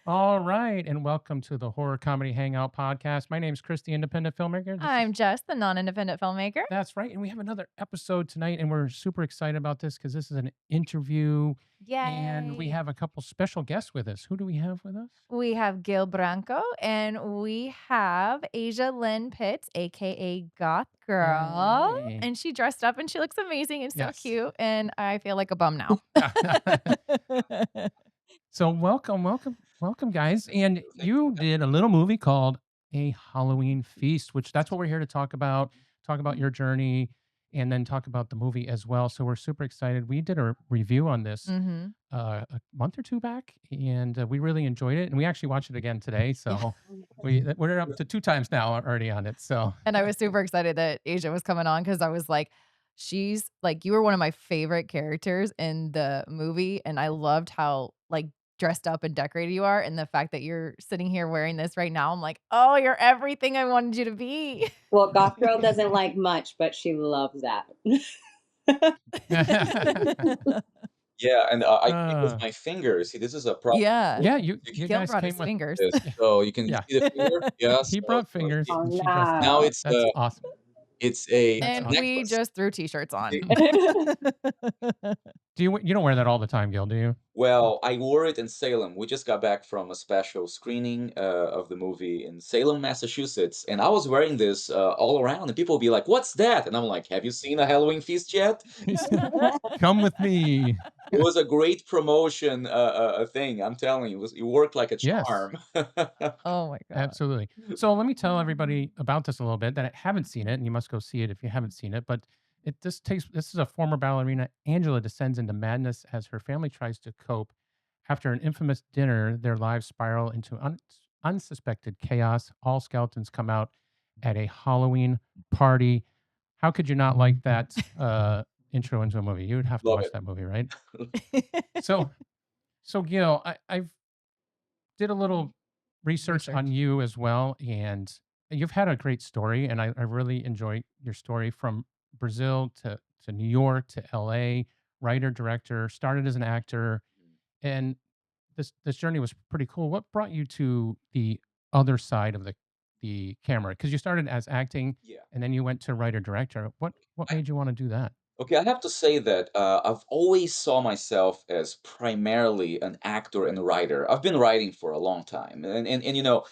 All right, and welcome to the Horror Comedy Hangout podcast. My name's Chris, the independent filmmaker. This I'm is Jess, the non-independent filmmaker. That's right, and we have another episode tonight, and we're super excited about this because this is an interview, and we Yay. have a couple special guests with us. Who do we have with us? We have Guile Branco and we have Asia Lynn Pitts, aka Goth Girl. Yay! And she dressed up and she looks amazing and so Yes. cute. And I feel like a bum now. So welcome, guys. And Thank you. you did a little movie called A Halloween Feast, which that's what we're here to talk about. Talk about your journey, and then talk about the movie as well. So we're super excited. We did a review on this hmm a month or two back, and we really enjoyed it. And we actually watched it again today. Yeah. So we're up to two times now already on it. So And I was super excited that Asia was coming on because I was like, she's like, you were one of my favorite characters in the movie. And I loved how like dressed up and decorated you are. And the fact that you're sitting here wearing this right now, I'm like, oh, you're everything I wanted you to be. Well, Goth Girl doesn't like much, but she loves that. Yeah, and I did it with uh, my fingers. See, this is a problem. Yeah. yeah, you You can you Gil guys brought came his with fingers. do this. So you can yeah. see the finger? Yeah, He so brought fingers, it and it she dressed up. now That's awesome. That's And awesome. we necklace. just threw t-shirts on. See? You don't wear that all the time, Gil, do you? Well, I wore it in Salem. We just got back from a special screening, of the movie in Salem, Massachusetts, and I was wearing this, all around, and people would be like, "What's that?" And I'm like, "Have you seen A Halloween Feast yet?" He said, "Come with me." It was a great promotion, thing, I'm telling you, it worked like a Yes, charm. Oh my god. absolutely. So let me tell everybody about this a little bit that I haven't seen it, and you must go see it if you haven't seen it. But this is a former ballerina. Angela descends into madness as her family tries to cope. After an infamous dinner, their lives spiral into unsuspected chaos. All skeletons come out at a Halloween party. How could you not like that intro into a movie? You would have to Love watch it. that movie, right? So, so Gil, I've did a little research on Research. you as well, and you've had a great story, and I really enjoy your story from Brazil to New York to LA, writer, director, started as an actor, and this journey was pretty cool. What brought you to the other side of the camera? Because you started as acting, Yeah. and then you went to writer director. What I made you want to do that? Okay, I have to say that, I've always saw myself as primarily an actor and a writer. I've been writing for a long time, and,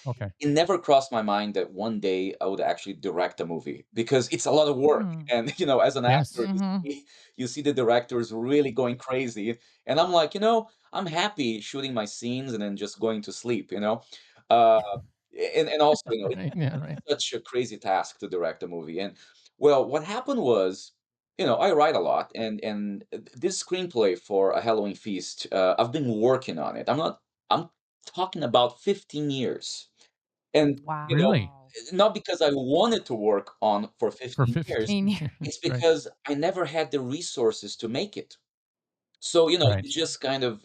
Okay. it never crossed my mind that one day I would actually direct a movie, because it's a lot of work, Mm. and, as an actor, Yes. Mhm. you see the directors really going crazy, and I'm like, I'm happy shooting my scenes and then just going to sleep, you know? Uh, and also, Right. Yeah. Right. such a crazy task to direct a movie. And well, what happened was, I write a lot, and this screenplay for A Halloween Feast, I've been working on it. I'm talking about 15 years. And, Really? Wow. not because I wanted to work on for For 15 years, 15 15 years. years. it's Right. because I never had the resources to make it. So, Right. you just kind of,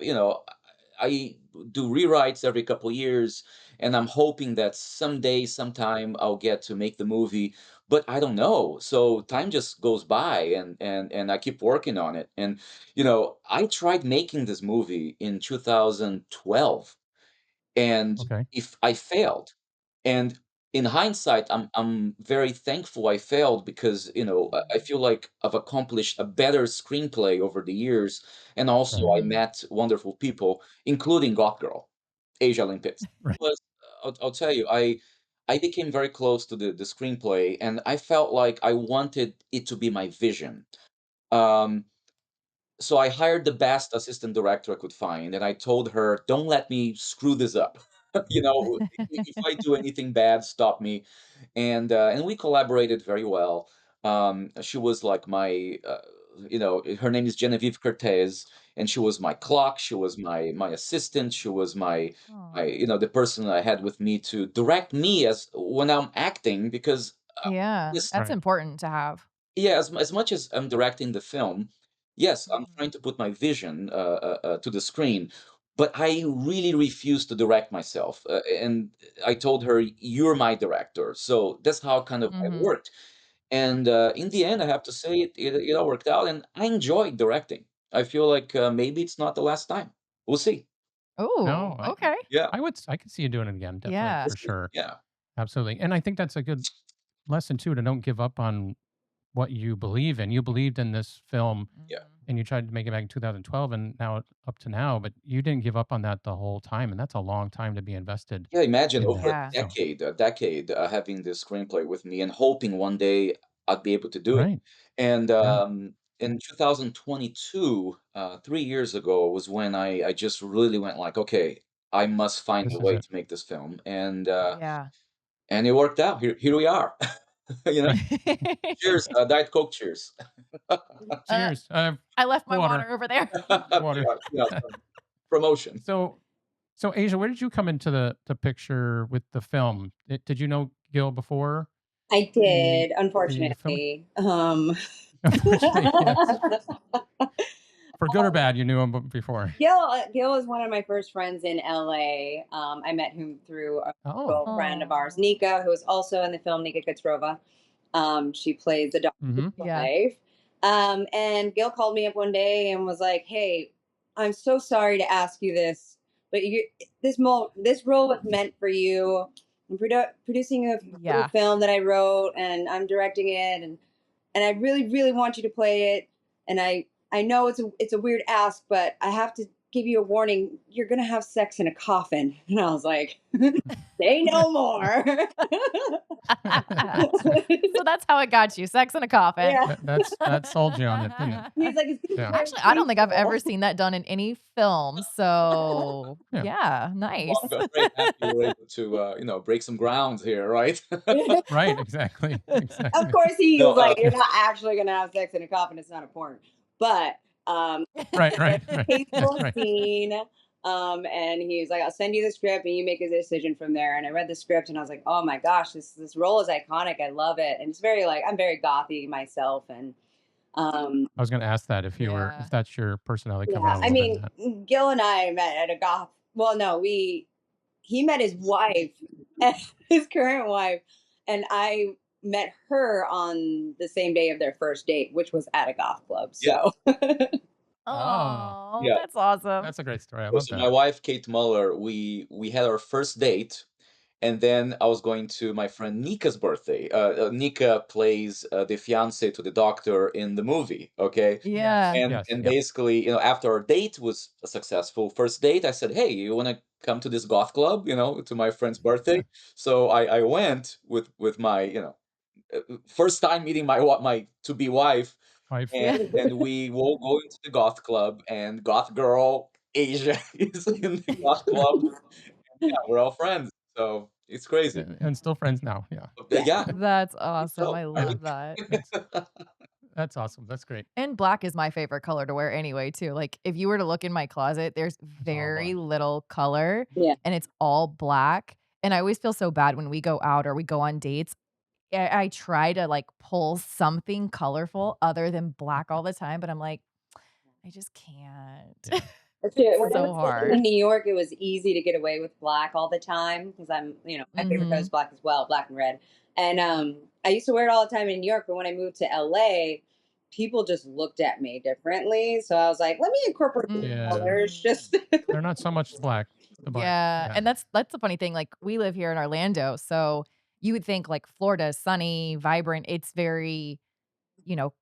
I do rewrites every couple years, and I'm hoping that someday, sometime, I'll get to make the movie, but I don't know. So time just goes by, and I keep working on it. And I tried making this movie in 2012, and Okay. if I failed. And in hindsight, I'm very thankful I failed, because I feel like I've accomplished a better screenplay over the years, and also Right. I Mhm. met wonderful people, including Goth Girl, Asia Lynn Pitts. Right. Plus, I'll tell you, I became very close to the screenplay, and I felt like I wanted it to be my vision. Um, so I hired the best assistant director I could find, and I told her, "Don't let me screw this up. If I do anything bad, stop me." And we collaborated very well. She was like my, her name is Genevieve Cortez, and she was my clock. She was my assistant. She was my, Aw. the person I had with me to direct me as when I'm acting, because Yeah, this that's Right. important to have. yeah, as much as I'm directing the film, yes, I'm trying Mhm. to put my vision, to the screen, but I really refuse to direct myself. And I told her, "You're my director." So that's how kind of I Mhm. worked. And in the end, I have to say it all worked out, and I enjoyed directing. I feel like maybe it's not the last time. We'll see. No, Oh, okay. Yeah, I could see you doing it again, definitely, Yeah. for sure. yeah. Absolutely, and I think that's a good lesson too, to don't give up on what you believe in. You believed in this film, Yeah. Mhm. and you tried to make it back in 2012, and now up to now, but you didn't give up on that the whole time, and that's a long time to be invested Yeah, imagine in over that, Yeah. so a decade, having this screenplay with me and hoping one day I'd be able to do it. right, And, yeah, in 2022, 3 years ago, was when I just really went like, "Okay, I must find a this is way it. to make this film," Yeah. and it worked out. Here we are. You know? Right. Cheers, Diet Coke, cheers. Uh, Cheers, I left my water, water over there. water. Yeah, yeah, promotion. So so Asia, where did you come into the picture with the film? Did you know Gil before I the did, the film? unfortunately. Unfortunately, yes. For good or bad, you knew him before. Gil is one of my first friends in LA. I met him through a Oh, mutual friend of ours, Oh. Nika, who is also in the film Nika Katrova. She plays the doctor's mhm, Yeah. wife. And Gil called me up one day and was like, "Hey, I'm so sorry to ask you this, but this role was meant for you. I'm producing a little Yeah. film that I wrote, and I'm directing it, and I really, really want you to play it. And I know it's a weird ask, but I have to give you a warning. You're gonna have sex in a coffin." And I was like, "Say no more." So that's how it got you, sex in a coffin. Yeah. that sold you on it, didn't it? He's like, "It's gonna be Yeah, very Actually, I don't think I've ever painful." seen that done in any film, so yeah, yeah, Well, nice. I'm very happy we were able to, break some ground here, right? right, exactly, Of exactly. course, he No, was like, "You're not actually gonna have sex in a coffin. It's not a porn." But Right, very right, right, tasteful right. scene. And he's like, "I'll send you the script, and you make a decision from there." And I read the script, and I was like, "Oh my gosh, this role is iconic. I love it." And it's very like I'm very gothy myself, and I was gonna ask that Yeah. if that's your personality coming yeah. out a I little bit in mean, that. Gil and I met at a goth. Well, no, we he met his wife, his current wife, and I met her on the same day of their first date, which was at a goth club. yeah, So Oh, Oh, yeah. that's awesome. that's a great story, I Yeah, love so my that. wife, Kate Muller, we had our first date, and then I was going to my friend Nika's birthday. Nika plays the fiance to the doctor in the movie. Okay, Yes, Yeah. yes, and yep. basically, after our date was a successful first date, I said, "Hey, you want to come to this goth club? To my friend's birthday." So I went with my first time meeting my to be wife, Wife, and Yeah. and we will go into the goth club, and goth girl Asia is in the goth club. Yeah, we're all friends, so it's crazy. and still friends now, yeah, yeah. Yeah, I That's think awesome, so. I I yeah, love that. think that's awesome, that's great. And black is my favorite color to wear anyway too, like, if you were to look in my closet, there's It's all very black. little color, Yeah. and it's all black, and I always feel so bad when we go out or we go on dates. I try to, like, pull something colorful other than black all the time, but I'm like, I just can't. Yeah, That's It's it. When I so was living in hard. New York, it was easy to get away with black all the time because my favorite color is Mhm. black as well, black and red. And I used to wear it all the time in New York, but when I moved to LA, people just looked at me differently. So I was like, let me incorporate the yeah, colors. Mm. Just they're not so much the black, Yeah, yeah, and that's the funny thing, like, we live here in Orlando, so you would think, like, Florida is sunny, vibrant, it's very,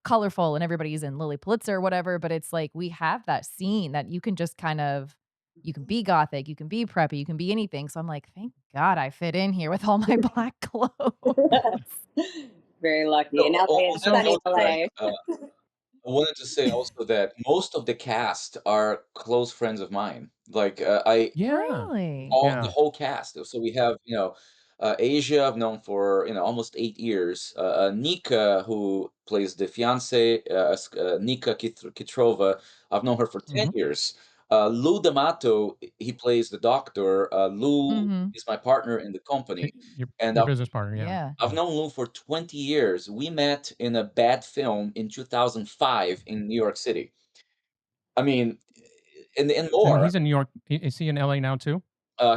colorful and everybody's in Lily Pulitzer or whatever, but it's like we have that scene that you can just you can be gothic, you can be preppy, you can be anything, so I'm like, "Thank God I fit in here with all my black clothes." very lucky. And no, LA is on that so sunny note, Greg, LA. I wanted to say also that most of the cast are close friends of mine. Like, yeah, Really? all the yeah, whole cast. So we have, Asia, I've known for, almost 8 years. Nika, who plays the fiance, Nika Kitrova, I've known her for 10 mhm, years. Lou D'Amato, he plays the doctor. Lou Mhm. is my partner in the company. And your business partner, yeah, Yeah. I've yeah, known Lou for 20 years. We met in a bad film in 2005 in New York City. I mean, and and more. he's in New York. Is he in LA now too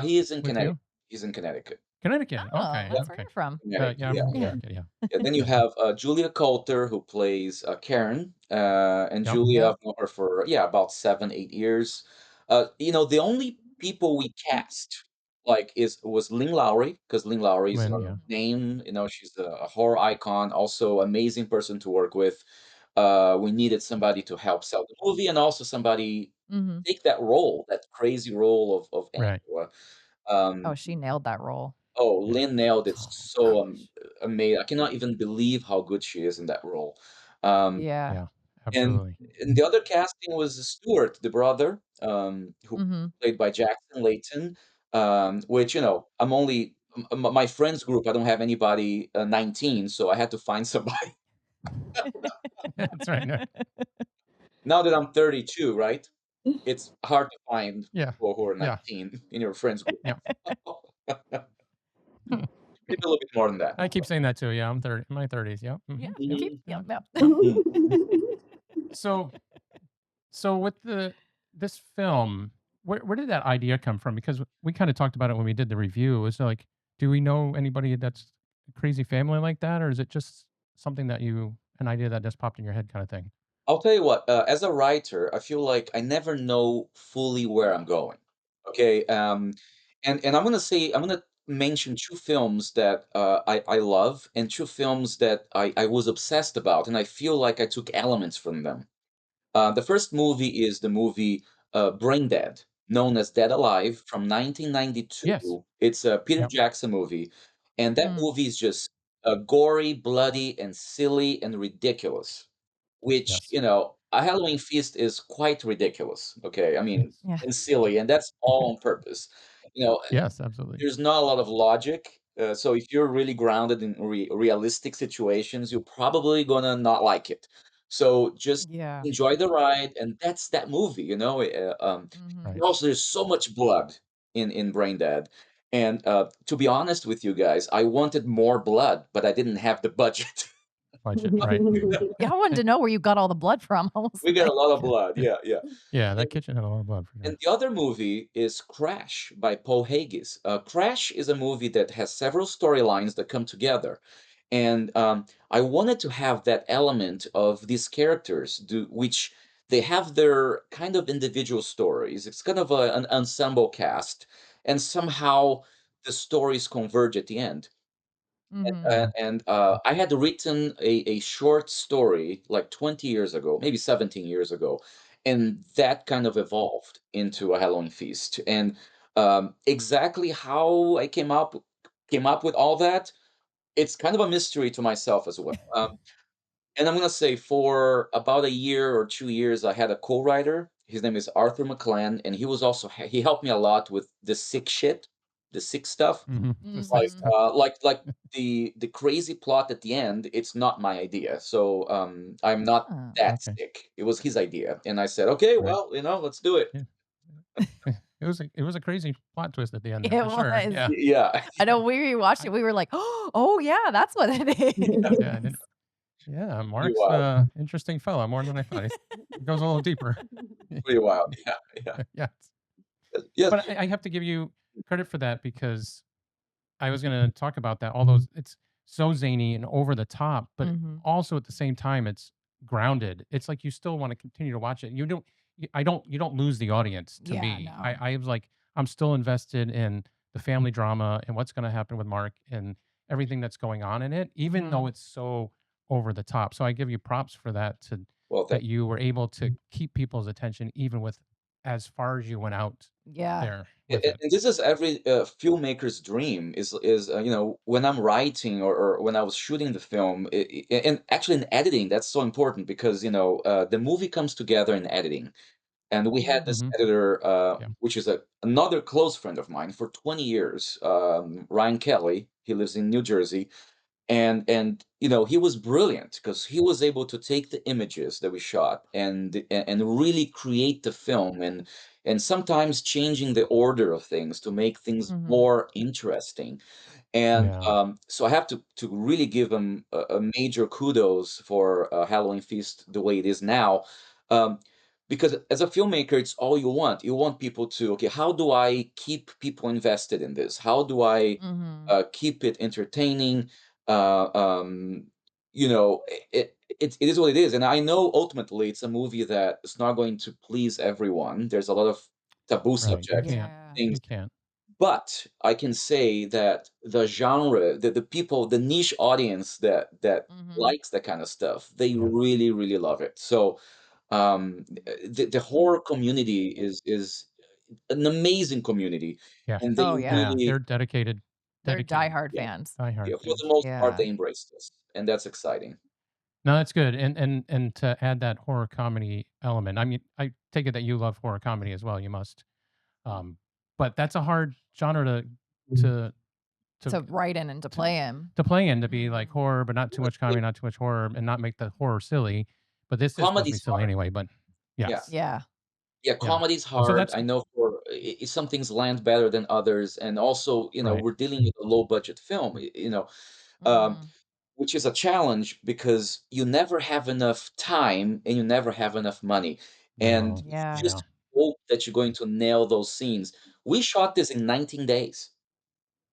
He is in with Connecticut. you? He's in Connecticut. Connecticut, Oh, okay, Yeah, that's where okay. you're from. Connecticut. Yeah, I'm Yeah, from yeah. Connecticut, yeah, Yeah, then you yeah, have, Julia Coulter, who plays, Karen, and yep, Julia, Yep. I've known her for, yeah, about 7, 8 years. The only people we cast, like, is was Lynn Lowry, because Lynn Lowry is Lynn, a yeah. name, she's a horror icon, also amazing person to work with. We needed somebody to help sell the movie and also somebody Mhm. take that role, that crazy role of Right. Angela. Um, Oh, she nailed that role. oh, Yeah. Lynn nailed it Oh so gosh. amazing. I cannot even believe how good she is in that role. Um, Yeah. Yeah. and Absolutely. and the other casting was Stuart, the brother, who Mhm. played by Jackson Layton, which, I'm only my friends group, I don't have anybody 19, so I had to find somebody. That's right. No. Now that I'm 32, right? It's hard to find Yeah. people who are Yeah. 19 in your friends group. Yeah. Maybe a little bit more than that. I keep saying that too. Yeah, I'm 30, in my 30s. Yep. Yeah, Yep. keep Mhm, yep, Yep. yep. Yep. mhm. So, so with this film, where did that idea come from? Because we kind of talked about it when we did the review. Is like, do we know anybody that's a crazy family like that, or is it just something that an idea that just popped in your head, kind of thing? I'll tell you what, as a writer, I feel like I never know fully where I'm going. Okay, and I'm gonna mention two films that I love, and two films that I was obsessed about, and I feel like I took elements from them. The first movie is the movie Brain Dead, known as Dead Alive, from Yes. 1992. It's a Peter Yep. Jackson movie, and that Mm, movie is just gory, bloody, and silly and ridiculous. Which, Yes. a Halloween feast is quite ridiculous, okay? I mean, Yes. yeah. and silly, and that's all on purpose. You know, Yes. Absolutely. there's not a lot of logic. So if you're really grounded in realistic situations, you're probably gonna not like it. So just Yeah. enjoy the ride, and that's that movie, Mhm. Right. also, there's so much blood in Brain Dead, and to be honest with you guys, I wanted more blood, but I didn't have the budget. Budget. Right. Yeah, I wanted to know where you got all the blood from. I was We got a like, lot of Yeah. blood, Yeah. yeah, yeah. Yeah. That kitchen had a lot of blood for And sure. the other movie is Crash by Paul Haggis. Crash is a movie that has several storylines that come together. And I wanted to have that element of these characters, which they have their kind of individual stories. It's kind of an ensemble cast, and somehow the stories converge at the end. mhm. I had written a short story like 20 years ago, maybe 17 years ago, and that kind of evolved into a Halloween feast. And exactly how I came up with all that, it's kind of a mystery to myself as well. And I'm gonna say for about a year or 2 years, I had a co-writer. His name is Arthur McClan, and he helped me a lot with the sick stuff. The sick Like, Mhm. stuff. the crazy plot at the end, it's not my idea. So, I'm not Ah. that Okay. sick. It was his idea, and I said, "Okay, Right. well, let's do it." Yeah. It was a crazy plot twist at the end there It for sure. was. Yeah. Yeah. I know we rewatched I it, we were like, "Oh, yeah, that's what it yeah, I is." didn't yeah, Pretty Mark's wild, interesting fellow, more than I thought. He goes a little deeper. pretty wild. Yeah, yeah. Yeah. Yes. But I have to give you credit for that because I was gonna talk about that. All those it's so zany and over the top, but Mhm. also at the same time, it's grounded. It's like you still wanna continue to watch it. You don't lose the audience to Yeah, me. no. I was like, I'm still invested in the family drama and what's gonna happen with Mark and everything that's going on in it, even though Mhm. it's so over the top. So I give you props for Well, thank that you were able to keep people's attention even with as far as you went out Yeah. there with and it. this is every filmmaker's dream is when I'm writing or when I was shooting the film, and actually in editing, that's so important because the movie comes together in editing. And we had this Mhm. editor, Yeah. which is another close friend of mine for 20 years, Ryan Kelly. He lives in New Jersey, and he was brilliant because he was able to take the images that we shot and really create the film, and sometimes changing the order of things to make things Mhm. more interesting. And Yeah. so I have to really give him a major kudos for Halloween Feast the way it is now, um, because as a filmmaker, it's all you want. You want people to, okay, how do I keep people invested in this? How do I Mhm. keep it entertaining? Uh, um, it is what it is, and I know ultimately it's a movie that is not going to please everyone. There's a lot of taboo Right. You subjects, can't. Yeah. things. You can't. But I can say that the genre, the people, the niche audience that Mhm. likes that kind of stuff, they Yeah. really, really love it. So the horror community is an amazing community, Yeah. and they Oh, yeah. Yeah. really, They're dedicated. They're Dedicated. diehard yeah, fans. Diehard yeah, for the fans. most part, Yeah. they embrace this, and that's exciting. No, that's good. And to add that horror comedy element, I mean, I take it that you love horror comedy as well. You must. Um, but that's a hard genre to to To write in and to to play in. to play in, to be like Mhm. horror, but not too much comedy, not too much horror, and not make the horror silly. But this is supposed to be Comedy's silly hard. anyway. But Yeah. yes, Yeah. Yeah, yeah. comedy's So hard. that's I know for some things land better than others, and also, right. we're dealing with a low budget film, um, Mhm. which is a challenge because you never have enough time and you never have enough money, and No, you Yeah. yeah. just hope that you're going to nail those scenes. We shot this in 19 days.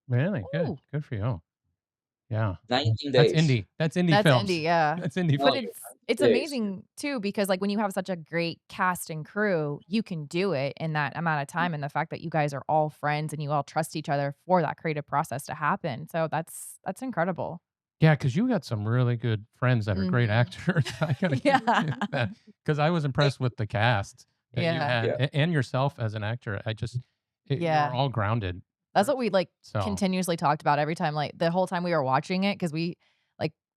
Really good. Ooh, Good for you. Yeah. 19 That's days. indie. That's indie that's indie, films. yeah. That's indie No, But films. it's 19 days. amazing too because, like, when you have such a great cast and crew, you can do it in that amount of time, and the fact that you guys are all friends and you all trust each other for that creative process to happen. So that's incredible. Yeah, because you got some really good friends that are great Mhm. actors. I gotta give Yeah. you that because I was Thank impressed with the cast that you Yeah. had Yeah. and yourself as an actor. You were Yeah. all grounded. That's what we, like, So continuously talked about every time, like, the whole time we were watching it, because we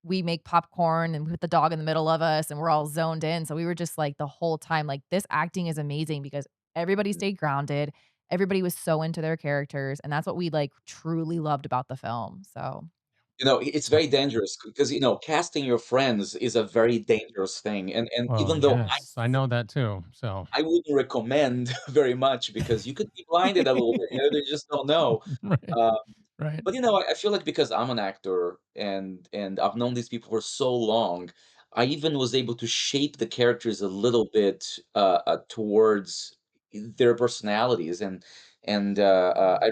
make popcorn and we put the dog in the middle of us, and we're all zoned in, so we were just, like, the whole time, like, this acting is amazing because everybody stayed grounded, everybody was so into their characters, and that's what we, like, truly loved about the film, so It's yeah. very dangerous because, casting your friends is a very dangerous thing, and Well, even though yes, I know that too. So I wouldn't recommend very much because you could be blinded a little bit, you just don't know. right, Uh, right, but, I feel like because I'm an actor and I've known these people for so long, I even was able to shape the characters a little bit, towards their personalities, and I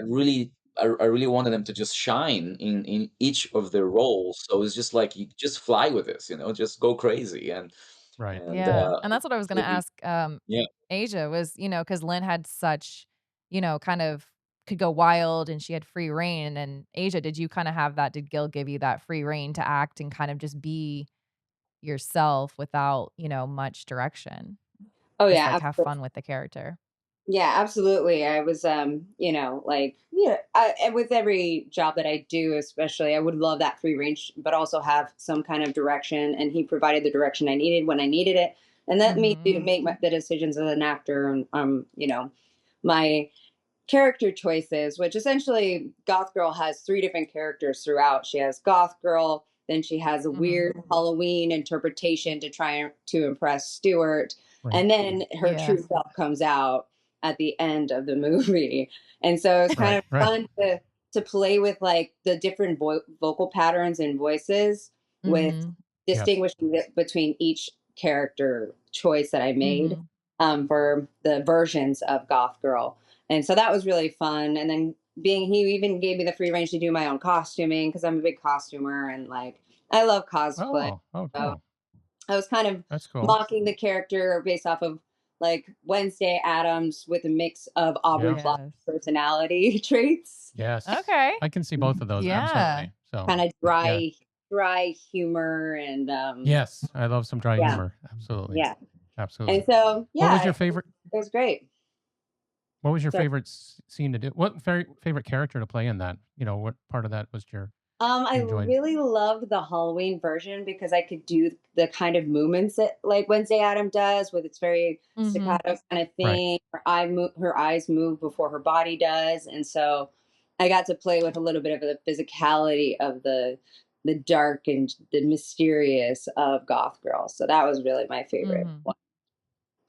really wanted them to just shine in each of their roles, so it's just like, you just fly with this, just go crazy, right. and, yeah, and that's what I was gonna really ask, yeah. Asia was, because Lynn had such, kind of could go wild and she had free reign, and Asia, did you kinda have that? Did Gil give you that free reign to act and kind of just be yourself without, much direction? Oh Just, yeah, like, have absolutely. fun with the character. Yeah, absolutely. I was, like, and with every job that I do, especially, I would love that free range, but also have some kind of direction. And he provided the direction I needed when I needed it, and let me to Mhm. make the decisions as an actor. And my character choices, which essentially Goth Girl has three different characters throughout. She has Goth Girl, then she has a Mhm. weird Halloween interpretation to try to impress Stuart, Right, and then her Yeah. true self comes out at the end of the movie. And so it's kind right, of right. fun to play with like the different vocal patterns and voices with Mhm. Yes. distinguishing between each character choice that I made Mhm. for the versions of Goth Girl. And so that was really fun. And then he even gave me the free range to do my own costuming because I'm a big costumer and like I love cosplay. Oh, oh, So cool. I was kind of That's cool. mocking the character based off of like Wednesday Adams with a mix of Aubrey Yep. Plaza Yes. personality traits, Yes. Okay. I can see both of those. Yeah. Absolutely. So kind of yeah. dry humor, and Yes, I love some dry yeah, humor. Absolutely. yeah. And Absolutely. so What was yeah, your favorite it was great. what was your So favorite scene to do? What favorite character to play in that? What part of that was I you enjoyed? really loved the Halloween version because I could do the kind of movements that like Wednesday Adam does with its very Mhm. staccato kind of Right. thing. Her eyes move before her body does, and so I got to play with a little bit of the physicality of the dark and the mysterious of Goth Girl. So that was really my favorite Mhm. one.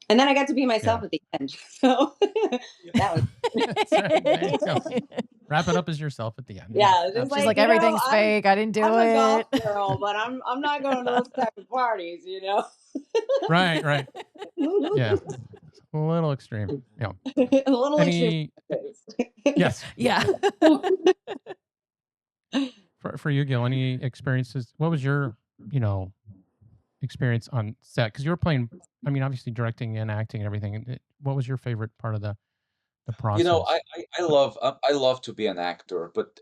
And then I got to be Yeah. myself at the end. So that was That's right. There you go. Wrap it up as yourself at the end. Yes, yeah, just She's like absolutely. like, "Everything's fake. I didn't do I'm a it." golf girl, but I'm not going to those type of parties, Right, right. Yeah. A little extreme. Yeah. A little extreme. Any yes. Yeah. For you, Gil, any experiences? What was your, you know, experience on set? Because you were playing, I mean, obviously directing and acting and everything. What was your favorite part of the the You know, process. I love to be an actor, but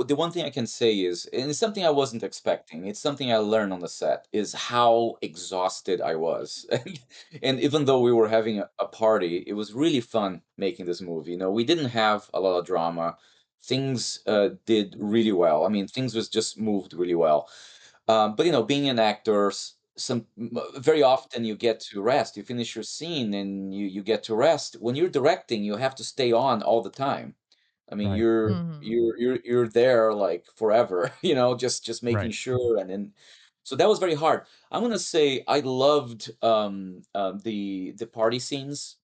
the one thing I can say is, and it's something I wasn't expecting. It's something I learned on the set is how exhausted I was, and even though we were having a party, it was really fun making this movie. You know, we didn't have a lot of drama. Things did really well. I mean, things was just moved really well. But you know, being an actor, very often you get to rest. You finish your scene and you get to rest. When you're directing, you have to stay on all the time. I mean, Right. Mhm. you're there like forever, you know, just making Right. sure. And then, so that was very hard. I'm gonna say I loved the party scenes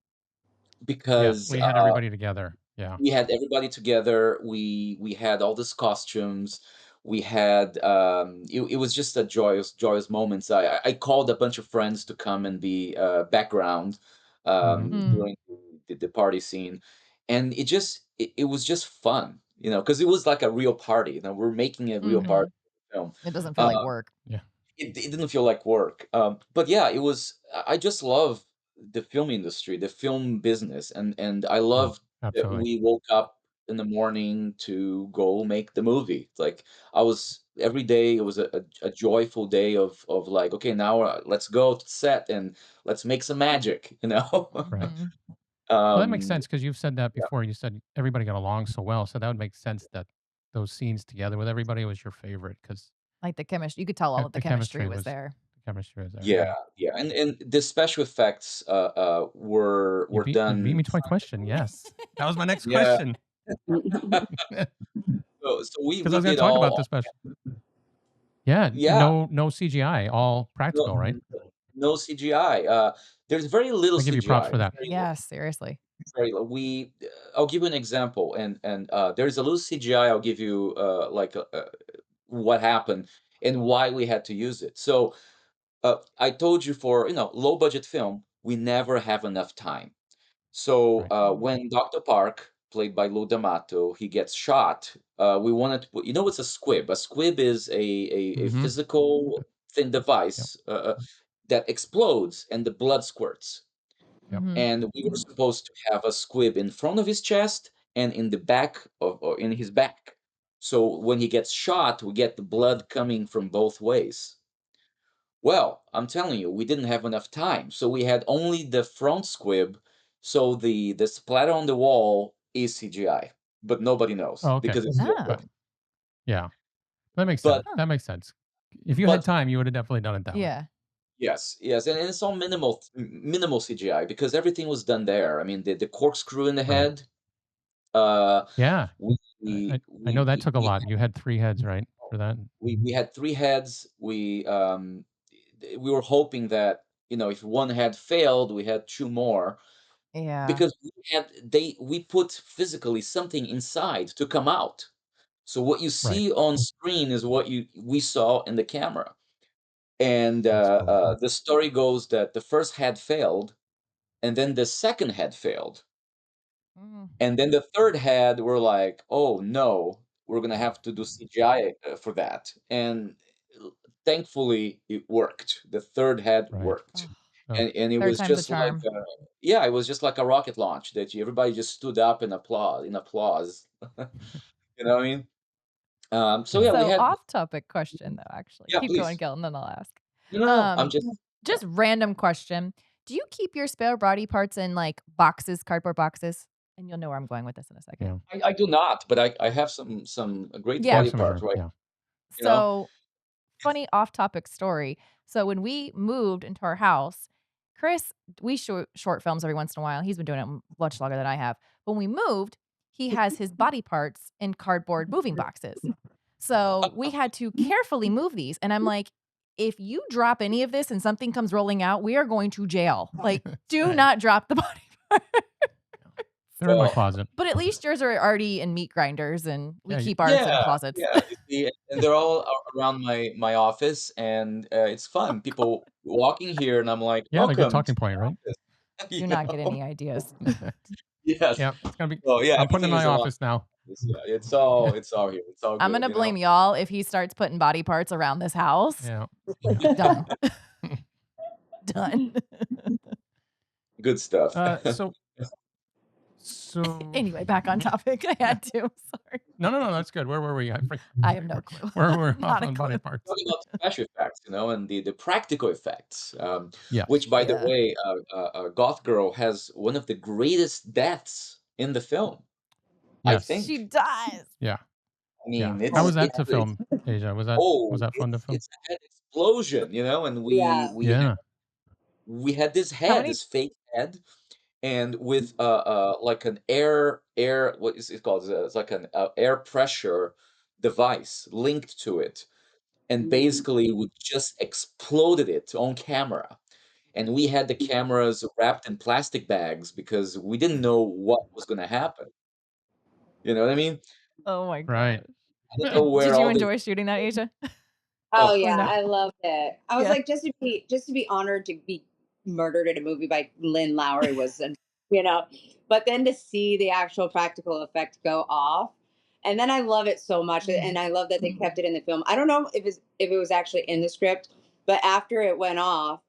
Yeah. because We had everybody together. Yeah. we had everybody together. We had all these costumes. We had it was just a joyous moments. I called a bunch of friends to come and be background Hmm. Mhm. during the party scene, and it was just fun, you know, because it was like a real party. You know, we're making a real party Mhm. film. It doesn't feel Uh, like work. Yeah. it didn't feel like work. But yeah, it was. I just love the film industry, the film business, and I Oh, love that absolutely. we woke up in the morning to go make the movie. It's like I was every day. It was a joyful day of like, okay, now let's go to set and let's make some magic. You know. Right. Mhm. Well, that makes um, sense because you've said that yeah, before. You said everybody got along so well, so that would make sense that those scenes together with everybody was your favorite because Like the chemistry, you could tell all of the the chemistry chemistry was was there. there. yeah, Yeah. yeah, and the special effects were You beat done. me to my question. Yes, that was my next Yeah. question because So I we was going did to talk about all. the special. Yeah, Yeah, no CGI, all no practical, right? no CGI. There's very little I give you props CGI. for that. Yeah, seriously. Very little. I'll give you an example, and there's a little CGI. I'll give you like what happened and why we had to use it. So I told you for low budget film, we never have enough time. So Right. Mhm. when Dr. Park, played by Lou D'Amato, he gets shot, we wanted to put, what's a squib? A squib is a Mm-hmm. physical thin Yep. device that explodes and the blood squirts. Yep. Mhm. And we were supposed to have a squib in front of his chest and in the back or in his back. So when he gets shot, we get the blood coming from both ways. Well, I'm telling you, we didn't have enough time, so we had only the front squib, so the splatter on the wall is CGI, but nobody knows Oh, okay. because it's so Oh, good. Yeah, that makes sense. But huh. That makes sense. If you had but time, you would have definitely done it that way. Yeah. yes, yes, and it's all minimal CGI because everything was done there. I mean, the corkscrew in the Right. head, uh, Yeah. we I know that we took a lot. You had 3 heads, right, for that? we had 3 heads. We were hoping that, if one head failed, we had 2 more. Yeah. Because we put physically something inside to come out. So what you Right. see on screen is what we saw in the camera. And That's cool. the story goes that the first head failed, and then the second head failed. Mm. And then the third head, we're like, "Oh, no, we're gonna have to do CGI for that." And thankfully, it worked. The third head Right. worked. Oh, Oh, And it 3rd was time's a just like, charm. yeah, it was just like a rocket launch that everybody just stood up and applause. You know what I mean? So yeah, yeah. we So, had. off-topic question, though, actually. Yeah, Keep going, please. Gil, and then I'll ask. No, no, no. I'm Um, just. Yeah. just random question. Do you keep your spare body parts in, like, boxes, cardboard boxes? And you'll know where I'm going with this in a second. Yeah. I do not, but I have some great I Yeah. have body some parts, here. right? Yeah. You know. So, funny off-topic story. So, when we moved into our house, Chris we shoot short films every once in a while. He's been doing it much longer than I have. When we moved, he has his body parts in cardboard moving boxes. So, we had to carefully move these, and I'm like, "If you drop any of this and something comes rolling out, we are going to jail. Like, do not drop the body part." They're in my Well, closet. But at least yours are already in meat grinders, and we Yeah. keep ours in yeah, closets. yeah. You see, and they're all around my office, and it's fun. People walking here, and I'm like, Yeah, they're a good "Welcome to talking point, my right? office." Do You not get know? any ideas. Yes. Yeah, it's gonna be Well, yeah, I'm putting in everything my is around. office now. Yeah, it's all here. It's all I'm good. gonna blame y'all if he starts putting body parts around this house. Yeah. Yeah. Done. Done. Good stuff. Uh, so So Anyway, back on topic. I had to. Sorry. no, that's good. Where were we? I have no clue. We're off Not a on body clue. parts. Talking about special effects, and the practical effects, Yes. which, by the Yeah. way, Goth Girl has one of the greatest deaths in the film, I Yes. think. She does. Yeah. I mean, Yeah. How was that it's to film, Asia? Was that fun to film? it's an explosion, and Yeah. Yeah. we had this How many? fake head, and with like an what is it called? It's like an air pressure device linked to it, and basically we just exploded it on camera. And we had the cameras wrapped in plastic bags because we didn't know what was going to happen. You know what I mean? Oh my Right. gosh. I don't know where Did you all the enjoy shooting that, Asia? Oh oh, yeah, no? I loved it. I was Yeah. like, just to be honored to be murdered in a movie by Lynn Lowry was, you know. But then to see the actual practical effect go off, and then I love it so much, and I love that they kept it in the film. I don't know if it was actually in the script, but after it went off,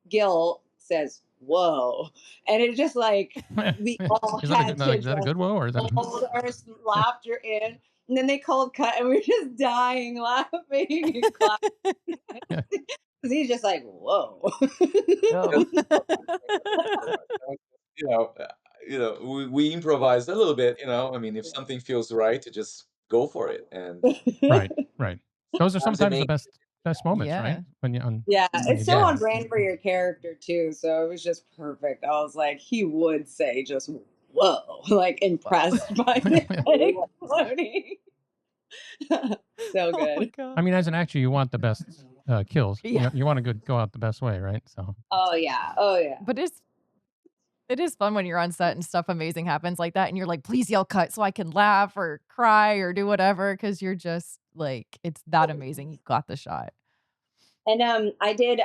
Gil says, "Whoa," and it just like we all Is that had to is that a good woe or is that? hold our laughter in. And then they called cut, and we are just dying laughing and clapping. Yeah. Because he's just like, whoa. Oh. you know, uh, we improvised a little bit. I mean, if something feels right, to just go for it, and Right. Those are sometimes it sometimes the makes best moments, right? Yeah. When Yeah, when it's you so get on it. brand for your character, too. So it was just perfect. I was like, he would say just, whoa, like impressed by it exploding. So Oh my good. god. I mean, as an actor, you want the best kills. Yeah. You want to go out the best way, right? So Oh, yeah. Oh, yeah. But it is fun when you're on set and stuff amazing happens like that, and you're like, please yell cut so I can laugh or cry or do whatever, because you're just like, it's that amazing. You got the shot. And I did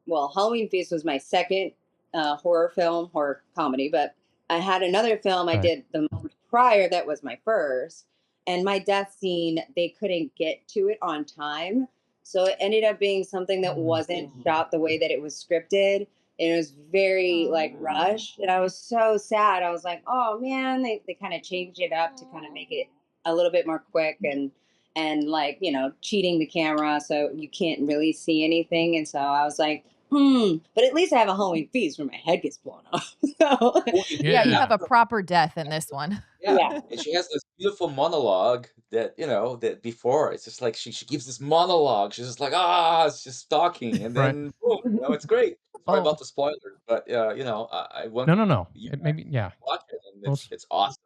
Halloween Feast was my second horror comedy, but I had another film I right. did the month prior that was my first, and my death scene they couldn't get to it on time, so it ended up being something that wasn't shot the way that it was scripted. And it was very like rushed, and I was so sad. I was like, oh man, they kind of changed it up to kind of make it a little bit more quick and like cheating the camera so you can't really see anything. And so I was like, but at least I have a Halloween Feast where my head gets blown off. So Yeah, you have a proper death in this one. Yeah, and she has this beautiful monologue that before it's just like she gives this monologue. She's just like, it's just talking, and Right. then boom, it's great. Sorry Oh. about the spoilers, but I want No. you Maybe to watch it, and Well, it's awesome.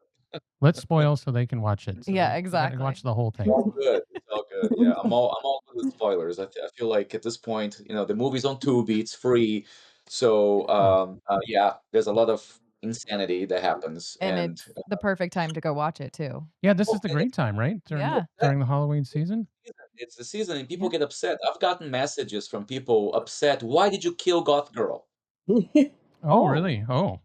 let's spoil so they can watch it. So Yeah, you gotta exactly. watch the whole thing. It's all good. It's all good. Yeah, I'm all good with spoilers. I feel like at this point, the movie's on Tubi, it's free, so yeah, there's a lot of insanity that happens, And and it's the perfect time to go watch it too. Yeah, this well, is the great time, right? Yeah. During the Halloween season. it's the season, and people Yeah. get upset. I've gotten messages from people upset. Why did you kill Goth Girl? Oh, really? Oh,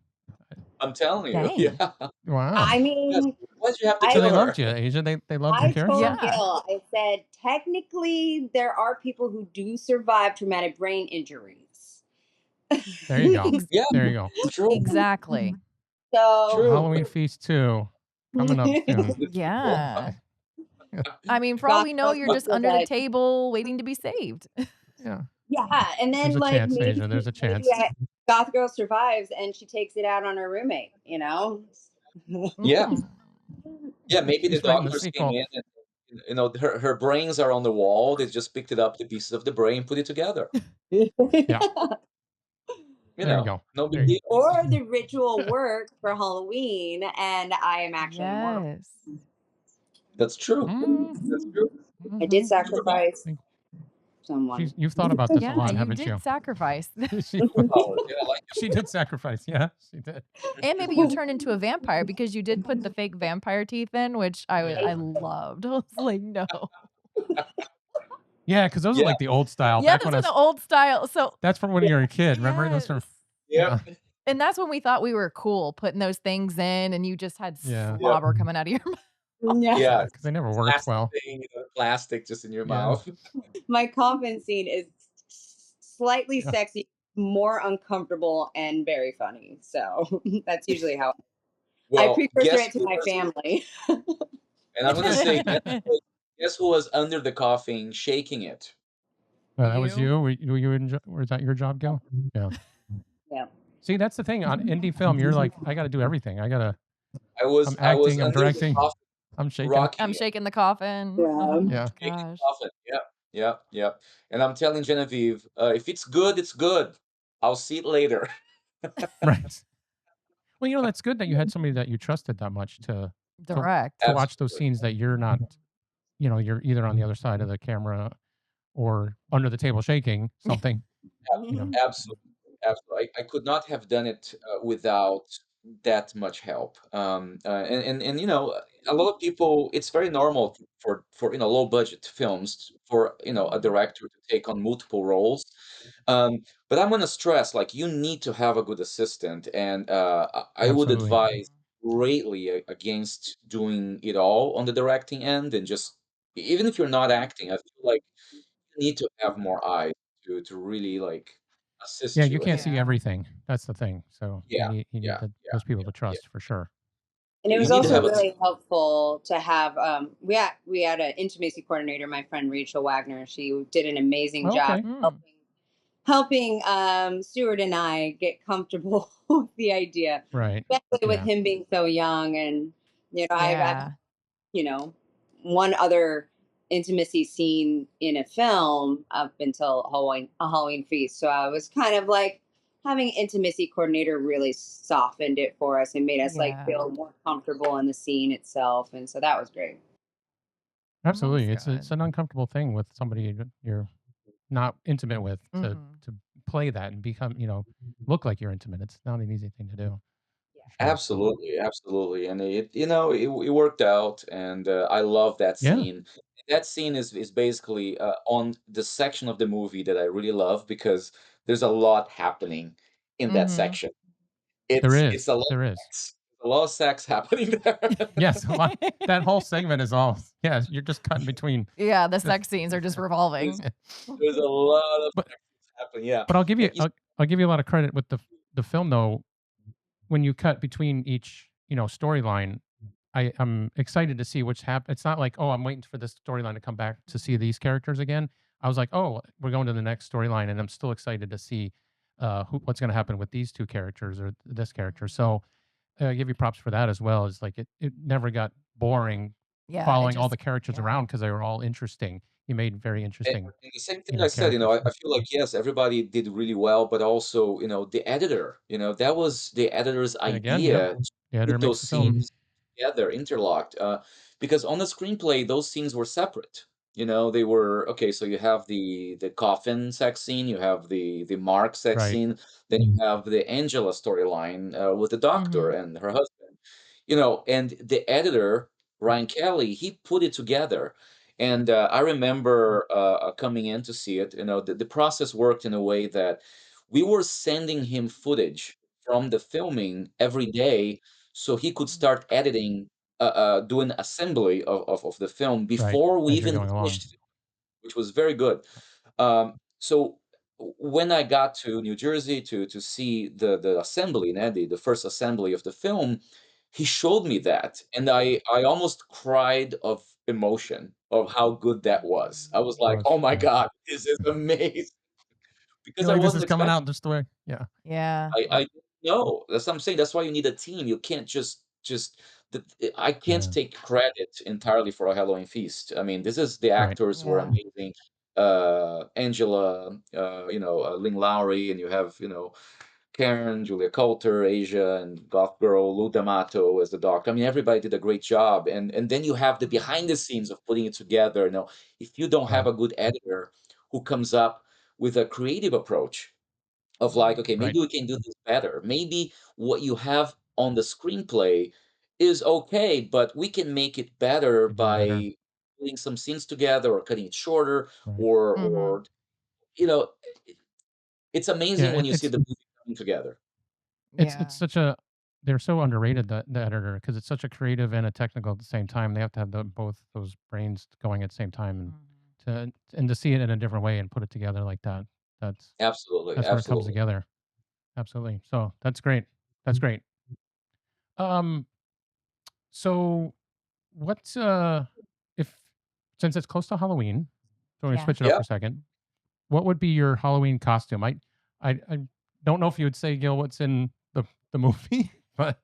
I'm telling you, Dang. yeah. wow. I Yes. mean, Why did you have to I- So kill they her? loved you, Asia. They loved I your character. told Yeah. Gil, I said, technically, there are people who do survive traumatic brain injuries. There you go. Yeah, There you go. true, Exactly. So, true. Halloween Feast 2 coming up soon. Yeah. I mean, for all we know, you're just under the table waiting to be saved. Yeah. yeah, and then There's a like chance, maybe, Asia. There's a chance. maybe Goth Girl survives and she takes it out on her roommate. Yeah, Mm. yeah. Maybe the She's writing the doctors came sequel. in, and her brains are on the wall. They just picked it up, the pieces of the brain, put it together. Yeah. You There you know, go. no There big you deal. Or the ritual work for Halloween, and I am actually immortal. Yes. That's true. That's true. I did Mhm. sacrifice someone. You've thought about this a Yeah, lot, you haven't did you? sacrifice. She, Superpowers. Yeah, I like it. she did sacrifice. Yeah, she did. And maybe you turned into a vampire because you did put the fake vampire teeth in, which I loved. I was like, no. Yeah, because those are Yeah. like the old style. Yeah, Back those when are the old style. So that's from when you were a kid. Remember those are. Yes. Yep. And that's when we thought we were cool, putting those things in, and you just had Yeah. slobber coming out of your mouth. Yeah. Because they never worked well. Plastic just in your Yeah. mouth. My coffin scene is slightly Yeah. sexy more uncomfortable and very funny. So that's usually how I Well, precursor it to my family. and I'm gonna say, guess who was under the coffin shaking it? That was You? you? Were you in was that your job, Gil? Yeah. Yeah. See, that's the thing on indie film, you're like, "I gotta do everything. I'm I was acting, I'm under the directing, coffin I'm shaking." I'm rocking it, shaking the coffin. Yeah. Oh Yeah. shaking the gosh. coffin. Yeah, yeah, yeah. And I'm telling Genevieve, if it's good, it's good. I'll see it later. Right. Well, that's good that you had somebody that you trusted that much to Direct. to watch those Absolutely. scenes that you're not, you're either on the other side of the camera or under the table shaking something, you know. Absolutely, absolutely. I could not have done it without that much help. And a lot of people, it's very normal for low budget films for a Mhm. director to take on multiple roles. But I'm gonna stress, like, you need to have a good assistant, and I would Absolutely. advise greatly against doing it all on the directing end, and just even if you're not acting, I feel like you need to have more eyes to really, like, Yeah, assist you you in can't it. see Yeah. everything. That's the thing. So Yeah, you need yeah, yeah, those people yeah, to yeah. trust for sure. And it You was need to also have a really helpful to have we had an intimacy coordinator, my friend Rachel Wagner. She did an amazing Oh, job okay. Mm. helping Stuart and I get comfortable with the idea, Right. especially with Yeah. him being so young. And I've Yeah. you know one other intimacy scene in a film up until a Halloween feast. So I was kind of like having an intimacy coordinator really softened it for us and made us like Yeah. feel more comfortable in the scene itself, and so that was great. Well, that's Absolutely. It's good. an uncomfortable thing with somebody that you're not intimate with Mhm. to play that and become, look like you're intimate. It's not an easy thing to do, Yeah. for sure. absolutely, absolutely, and it worked out, and I love that Yeah. scene. That scene is basically on the section of the movie that I really love because there's a lot happening in that Mhm. section. There It's is. a lot There of is. sex. A lot of sex happening there. Yes, a lot that whole segment is all yeah, you're just cutting between Yeah, the the sex scenes are just There's revolving. there's a lot of but sex happening, yeah. but And you I'll give you a lot of credit with the film though. When you cut between each, storyline, I'm excited to see what's it's not like, "Oh, I'm waiting for this storyline to come back to see these characters again." I was like, "Oh, we're going to the next storyline," and I'm still excited to see, what's gonna happen with these 2 characters or this character. So, I give you props for that as well. It's like it never got boring Yeah, it following all just the characters yeah. around because they were all interesting. You made very And interesting, and the same thing I said, characters. I feel like, yes, everybody did really well, but also, the editor, that was the editor's And again, yep, idea to the editor put makes those the film. scenes together, interlocked, because on the screenplay, those scenes were separate. They were okay, so you have the coffin sex scene, you have the Mark sex Right, scene, then you have the Angela storyline, with the doctor Mhm. and her husband. And the editor, Ryan Kelly, he put it together. And I remember coming in to see it. The process worked in a way that we were sending him footage from the filming every day so he could Mhm. start editing, doing assembly of the film right, before we as you're even going along. finished, which was very good. So when I got to New Jersey to see the assembly, the first assembly of the film, he showed me that, and I almost cried of emotion of how good that was. I was like, "Oh Was, my yeah. god, this is amazing," because You're I like, "This wasn't is coming expecting. out just the way." Yeah, Yeah. I didn't know. That's what I'm saying. That's why you need a team. You can't just I can't yeah, take credit entirely for a Halloween Feast. I mean, this is the right, actors were Yeah. amazing. Angela, Lynn Lowry, and you have, Karen, Julia Coulter, Asia, and Goth Girl, Lou D'Amato as the doctor. I mean, everybody did a great job. And then you have the behind Mhm. the scenes of putting it together. If you don't have right, a good editor who comes up with a creative approach of, like, okay, Mhm. right. maybe we can do this better. Maybe what you have on the screenplay is okay, but we can make it better Could do it better. by putting some scenes together or cutting it shorter, Right. or Mhm. you know, it's Yeah, amazing when you see the movie coming together. it's Yeah. such a they're so underrated, the editor, because it's such a creative and a technical at the same time. They have to have both those brains going at the same time Mhm. to see it in a different way and put it together like that. That's Absolutely, that's where it comes absolutely. together. Absolutely. So that's great. That's great. Um, so what's if since it's close to Halloween, so we Yeah. switch it up Yeah. for a second. What would be your Halloween costume? I don't know if you would say, Gil, what's in the movie, but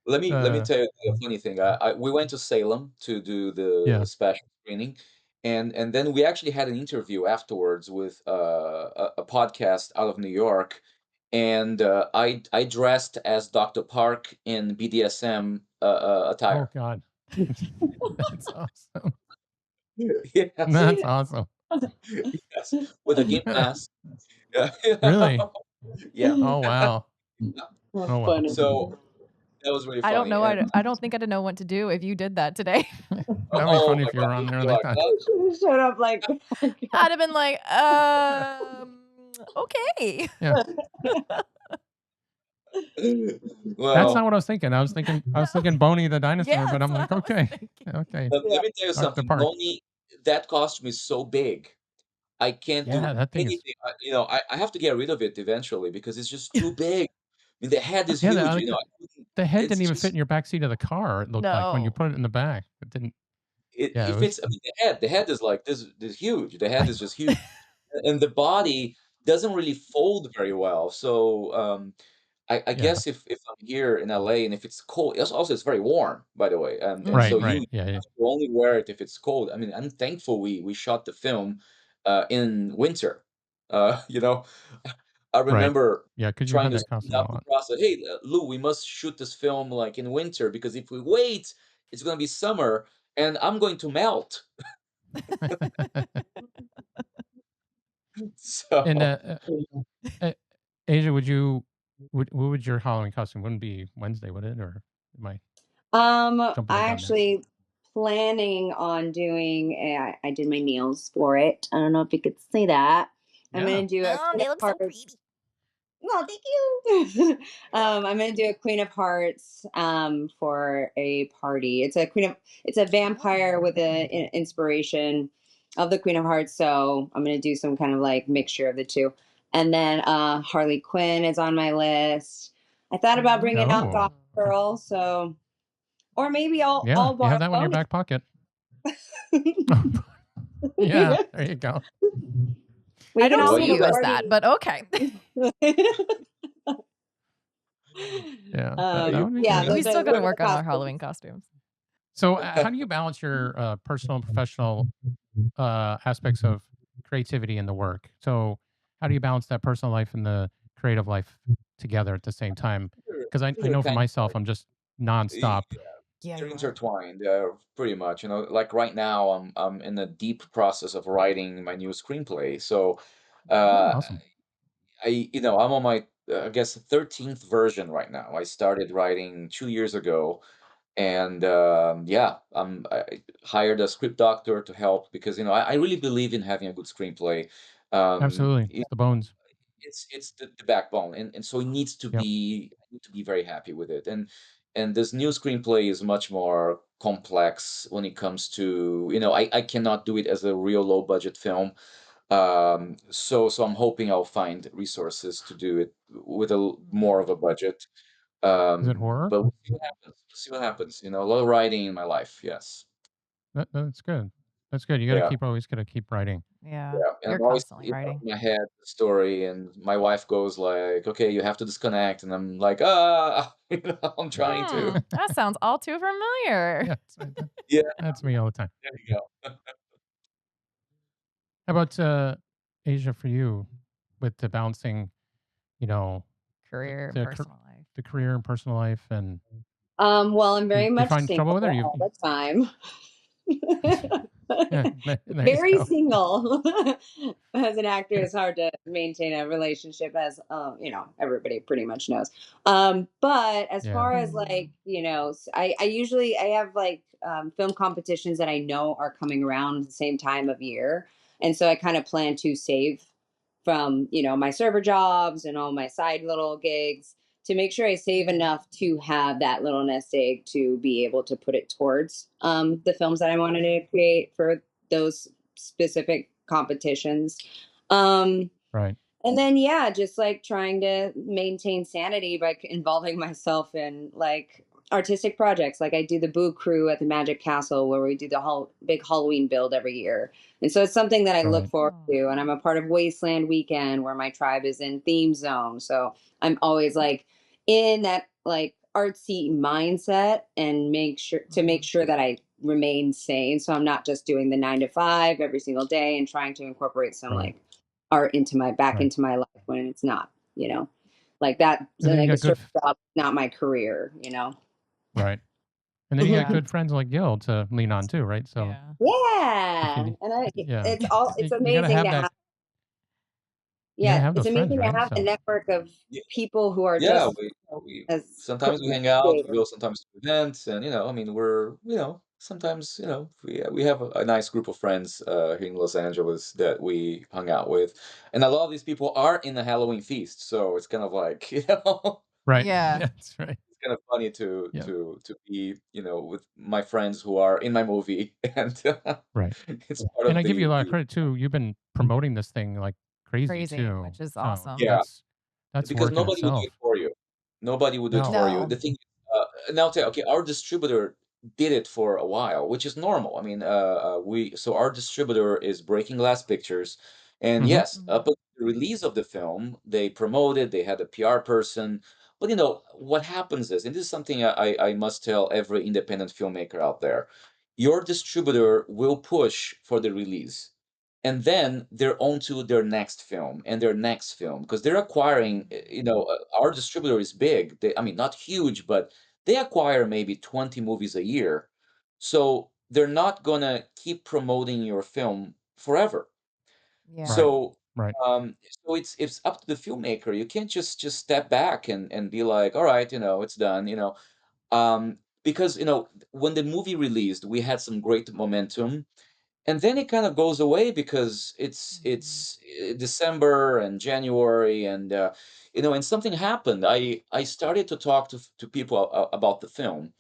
Let me uh tell you a funny thing. We went to Salem to do the yeah. special screening, and then we actually had an interview afterwards with a podcast out of New York, and I dressed as Dr. Park in BDSM Oh attire. God. That's awesome. Yes, That's awesome. yes, with a gimp mask. Yeah, Really? yeah. Oh wow. That's Oh wow. funny. So that was really I don't funny. know. And I don't think I'd know what to do if you did that today. That'd be oh funny my if you God, were you'd on there be like like, that. "What?" Should have showed up like, I'd have been like, okay. Yeah. That's Well, not what I was thinking. I was thinking Boney the Yeah, dinosaur, but that's I'm what like, I was okay. thinking. Okay. let yeah. me tell you Dr. something. Park. Boney, that costume is so big. I can't Yeah, do that thing is anything. I have to get rid of it eventually because it's just too big. I mean, the head is yeah, the, huge. like I couldn't, the head it's didn't even fit in just your back seat of the car, it looked like when you No. put it in the back. It didn't yeah, it it was fits. I mean, the head is like this huge. The head is just huge, and the body doesn't really fold very well. So I yeah. guess if I'm here in LA and if it's cold, it's very warm, by the way, and Right, so Mhm. you right. Yeah, yeah. have to only wear it if it's cold. I mean, I'm thankful we shot the film in winter. You know, I Right. remember Yeah, because you trying had to that speed costume a up the lot. process. Hey, Lou, we must shoot this film like in winter because if we wait, it's gonna be summer and I'm going to melt. And, So uh, Asia, what would your Halloween costume wouldn't be Wednesday, would it? Or am I jumping the I gun there? actually planning on doing. I did my nails for it. I don't know if you could see that. I'm Yeah. gonna do a Oh, Queen they of look so pretty. Hearts. No, thank you. I'm gonna do a Queen of Hearts for a party. It's a vampire with an inspiration of the Queen of Hearts. So I'm gonna do some kind of like mixture of the two. And then Harley Quinn is on my list. I thought about bringing out Oh, Goth Ooh. okay. Girl, so or maybe Yeah, I'll you have borrow that one in your Boney. back pocket. Yeah, there you go. I We can don't all well, see you you come got as that, party. but okay. Yeah, that would be Yeah, good. We those still are gotta those are work the on our Halloween costumes. costumes. So, how do you balance your, personal and professional, aspects of creativity in the work? So, how do you balance that personal life and the creative life together at the same time? Because I they're know for kind myself, I'm just of nonstop. Yeah, they're you are. intertwined, pretty much. Like right now, I'm in a deep process of writing my new screenplay. So, Oh, uh, awesome. I'm on my I guess 13th version right now. I started writing 2 years ago, and yeah, I hired a script doctor to help because I really believe in having a good screenplay. Absolutely. It's the bones. It's the backbone, and so it needs to Yep. be I need to be very happy with it, and this new screenplay is much more complex when it comes to I cannot do it as a real low budget film. So I'm hoping I'll find resources to do it with more of a Mhm. budget. Is it horror? But we'll see what happens. We'll see what happens. A lot of writing in my life. Yes. That's good. That's good. You gotta Yeah. keep always gotta keep writing. Yeah, Yeah, and you're I'm always constantly writing. in my head the story, and my wife goes like, "Okay, you have to disconnect," and I'm like, "Ah," I'm trying to. That sounds all too familiar. Yeah, that Yeah, that's me all the time. there you go. How about, Asia, for you with the balancing, you know, Career and the car personal life. the career and personal life, and Well, I'm do very you much find trouble single with it, or all the time. yeah, there you Very go. single. As an actor, it's hard to maintain a relationship, as everybody pretty much knows. But as Yeah, far as like I usually I have like film competitions that I know are coming around the same time of year, and so I kind of plan to save from my server jobs and all my side little gigs to make sure I save enough to have that little nest egg to be able to put it towards the films that I wanted to create for those specific competitions. Um, right. And then, yeah, just like trying to maintain sanity by involving myself in like artistic projects. Like I do the Boo Crew at the Magic Castle, where we do the whole big Halloween build every year. And so it's something that I look Right. forward Oh. to. And I'm a part of Wasteland Weekend, where my tribe is in theme zone. So I'm always like in that like artsy mindset, and make Mhm. sure that I remain sane. So I'm not just doing the 9 to 5 every single day and trying to incorporate some Right. like art into my back Right. into my life when it's not, like that. And then you Like a got certain job, not my career. right. And then you got Mhm. Yeah. good friends like Gil to lean on too, right? So Yeah. if you Yeah, need, and yeah, it's you gotta amazing have to that. have. You gotta Yeah, have it's those friends, amazing to right? have a So network of Yeah, people who are yeah, just we as sometimes we hang out, we creative. go sometimes to events, and I mean, we're sometimes we have a nice group of friends here in Los Angeles that we hung out with, and a lot of these people are in the Halloween feast, so it's kind of like right. Yeah. Yeah, that's right. it's kind of funny to Yeah. to be with my friends who are in my movie, and Right. it's part And of I give you a lot of the credit too. You've been promoting this thing like crazy Crazy, too. which is So awesome. yeah. that's Because work in nobody would do itself. it for you. Nobody would do it No. for you. No. The thing, and I'll tell you, okay, our distributor did it for a while, which is normal. I mean, our distributor is Breaking Glass Pictures, and Hmm. yes, Mhm. up until the release of the film, they promoted, they had a PR person. But what happens is, and this is something I must tell every independent filmmaker out there, your distributor will push for the release, and then they're on to their next film and their next film, because they're acquiring, our distributor is big. I mean, not huge, but they acquire maybe 20 movies a year. So they're not gonna keep promoting your film forever. Yeah. Right. So Right. it's up to the filmmaker. You can't just step back and be like, all right, it's done, because when the movie released, we had some great momentum, and then it kind of goes away because Mhm. it's December and January, and something happened. I started to talk to people about the film,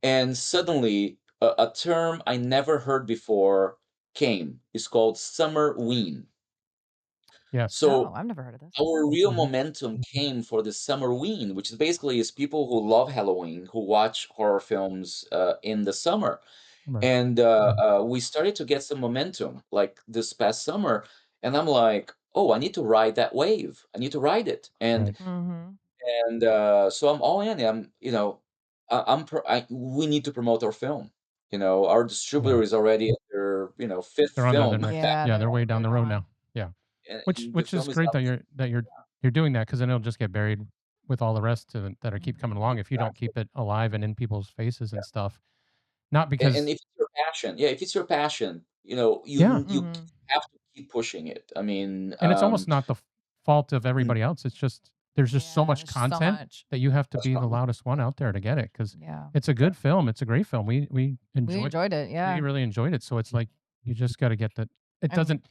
and suddenly a term I never heard before came. It's called summer ween. Yes. Oh, So I've never heard of this. our real Hmm. momentum came for the summer ween, which is basically is people who love Halloween, who watch horror films in the summer, Right. and we started to get some momentum like this past summer, and I'm like, oh, I need to ride that wave. I need to ride it, and Right. Mhm. and so I'm all in. We need to promote our film. Our Yeah. distributor is already at their fifth They're on to the film, next. Yeah, Yeah, they're way down they're the road gone. now. Yeah. Which and the which is film is great out. that you're doing that, because then it'll just get buried with all the rest that are keep coming Mhm. along if you don't Exactly. keep it alive and in people's faces and stuff. Not And because if it's your passion, yeah, if it's your passion, yeah, you Mhm. have to keep pushing it. I mean, and it's almost not the fault of mm, everybody else. It's just there's just so Yeah, much there's just so content much. that you have to that's be the right. loudest one out there to get it, because Yeah. it's a good film. It's a great film. We enjoyed it, We yeah. really enjoyed it. So it's like you just got to get that. It And doesn't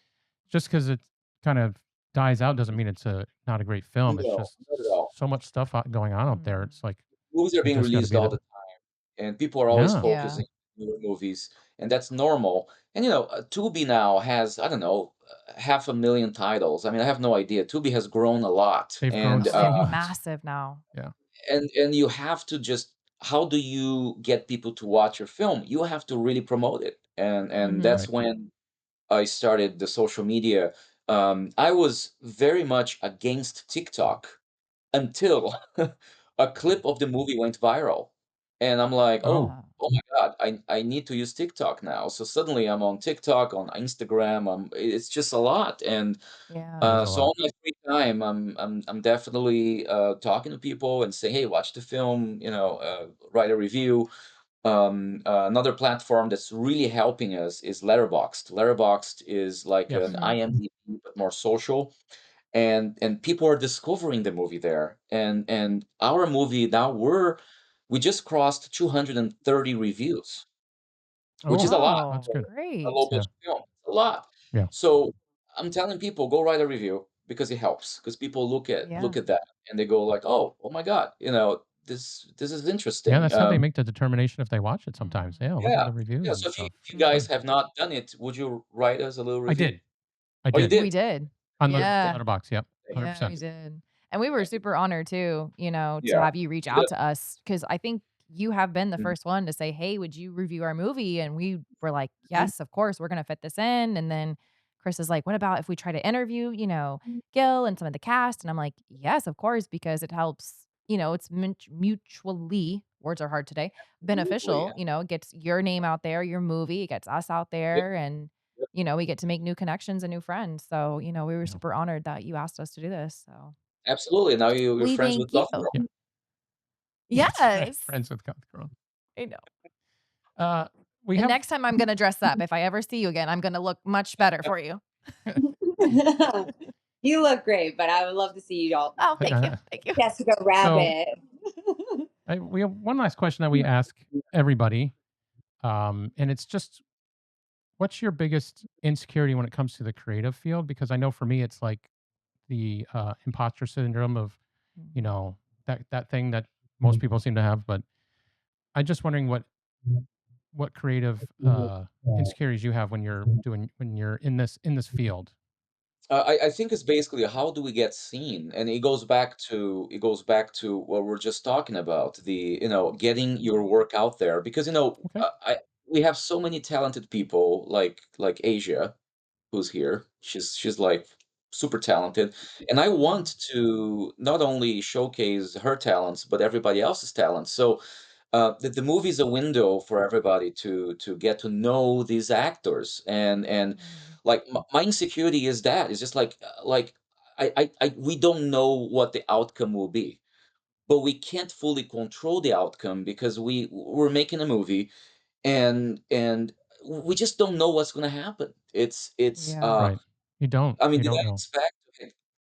just because it kind of dies out doesn't mean it's not a great film. It's No, just not at all. so much stuff going on out there. It's Mhm. like Movies are you being just got to released be all the the and people are always yeah. Yeah. focusing on newer movies, and that's normal. And Tubi now has, I don't know, 500,000 titles. I mean, I have no idea. Tubi has grown a lot, They've grown and Oh, so they're much. massive now. Yeah. you have to just. How do you get people to watch your film? You have to really promote it, and Mhm. that's Right. when I started the social media. I was very much against TikTok until a clip of the movie went viral, and I'm like, Oh, "Oh, Yeah. oh my god, I need to use TikTok now." So suddenly I'm on TikTok, on Instagram. It's just a lot, and it is Yeah. a so lot. on my free time, I'm definitely talking to people and saying, "Hey, watch the film. Write a review." Another platform that's really helping us is Letterboxd. Letterboxd is like an Yes. Mhm. IMDb but more social, and people are discovering the movie there. And our movie now, we just crossed 230 reviews, which is Oh, a lot that's Oh, for good. a great. low Yeah. budget film. It's a lot. Yeah. So I'm telling people, go write a review because it helps. Because people Yeah. look at that and they go like, oh my God, this is Yeah, interesting. that's how they make the determination if they watch it sometimes. Mhm. Yeah, look at Yeah, the yeah. reviews and So if stuff. you It's guys Mhm. funny. have not done it, would you write us a little I review? did. I Oh, you did. did. We did. On Okay, the Yeah. Letterbox, yep. Yeah, we 100%. did. And we were super honored too, to Yeah. have you reach Yeah. out to us because I think you have been the Mhm. first one to say, "Hey, would you review our movie?" And we were like, Mhm. "Yes, of course, we're gonna fit this in." And then Chris is like, "What about if we try to interview, Gil and some of the cast?" And I'm like, "Yes, of course, because it helps, it's mutually, words are hard today, Absolutely. beneficial, it gets your name out there, your movie, it gets us out Yep. there and Yep. we get to make new connections and new friends. So, we were Yeah. super honored that you asked us to do this. So Absolutely. Now you're we friends thank with you. Goth Girl. Yeah. That's right. Yes. Friends with Goth Girl. I know. Uh, we And have next time I'm gonna dress up. If I ever see you again, I'm gonna look much better for you. You look great, but I would love to see you all Oh, thank you. Thank you. Jessica so Rabbit. we have one last question that we ask everybody, and it's just, what's your biggest insecurity when it comes to the creative field? Because I know for me, it's like the imposter syndrome of, you Mhm. know, that thing that most people seem to have. But I'm just wondering what creative insecurities you have when you're in this field. I think it's basically how do we get seen, and it goes back to what we're just talking about, getting your work out there, because Okay. we have so many talented people like Asia, who's here. She's like super talented, and I Mhm. want to not only showcase her talents but everybody else's talents. So the movie is a window for everybody to get to know these actors, and Mhm. like my insecurity is that it's just like we don't know what the outcome will be, but we can't fully control the outcome because we're making a movie, and we just don't know what's going to happen. It's Yeah. Right. You don't. I mean, You did don't I know. expect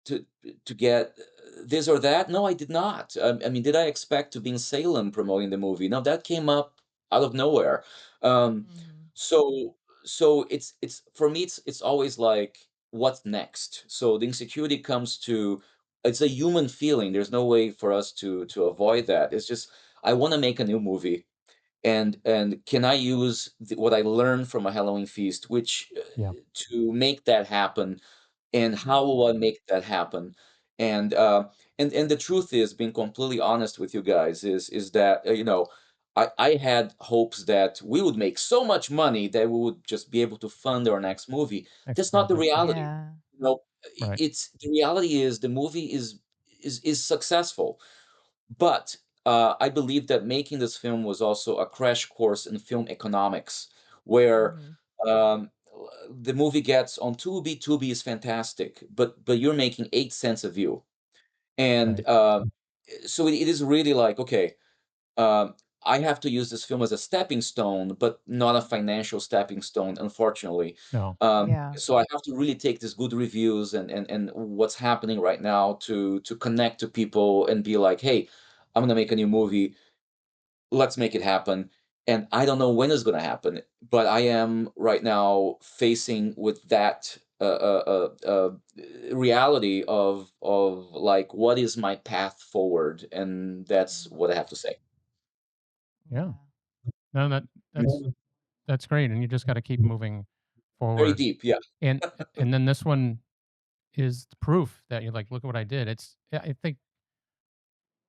to get this or that? No, I did not. I mean, did I expect to be in Salem promoting the movie? No, that came up out of nowhere. Um, Mhm. so so it's for me, it's always like, what's next? So the insecurity comes to, it's a human feeling. There's no way for us to avoid that. It's just, I want to make a new movie, and can I use what I learned from a Halloween feast, which Yeah. to make that happen, and how Mhm. will I make that happen? And and the truth is, being completely honest with you guys, is that I had hopes that we would make so much money that we would just be able to fund our next movie. Next That's not the project. Yeah. reality. Yeah. You know, Right. it's the reality is the movie is successful, but I believe that making this film was also a crash course in film economics, where Mhm. the movie gets on Tubi. Tubi is fantastic, but you're making 8 cents a view, and Right. so it is really like, okay, um, I have to use this film as a stepping stone, but not a financial stepping stone, unfortunately. No. Yeah. So I have to really take these good reviews and what's happening right now to connect to people and be like, hey, I'm gonna make a new movie. Let's make it happen. And I don't know when it's gonna happen, but I am right now facing with that reality of like, what is my path forward, and that's what I Mhm. have to say. Yeah. Yeah. No, that's great, and you just got to keep moving Very forward. deep, yeah. And then this one is the proof that you're like, look at what I did. I think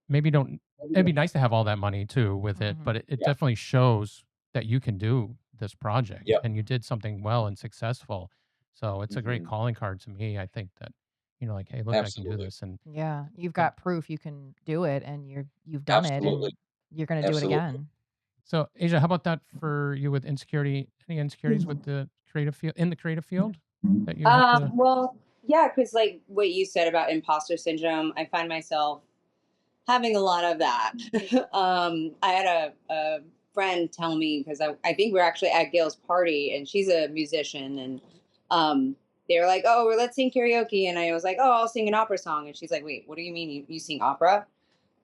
maybe don't. It'd be nice to have all that money too with it, but Mhm. it Yeah, definitely shows that you can do this project yeah. and you Mhm. did something well and successful. So it's a great Mhm. calling card to me. I think that, like, hey, look, I can do Absolutely. this. And Yeah. You've so, got proof you can do it and you've done it Absolutely. and you're gonna do it Absolutely. again. so Asia, how about that for you with insecurity? Any insecurities with the creative field in the creative field that you have to? Well, yeah, because like what you said about imposter syndrome, I find myself having a lot of that. I had a friend tell me because I think we're actually at Gail's party and she's a musician and um, they were like, oh, well, let's sing karaoke. And I was like, oh, I'll sing an opera song. And she's like, wait, what do you mean you sing opera?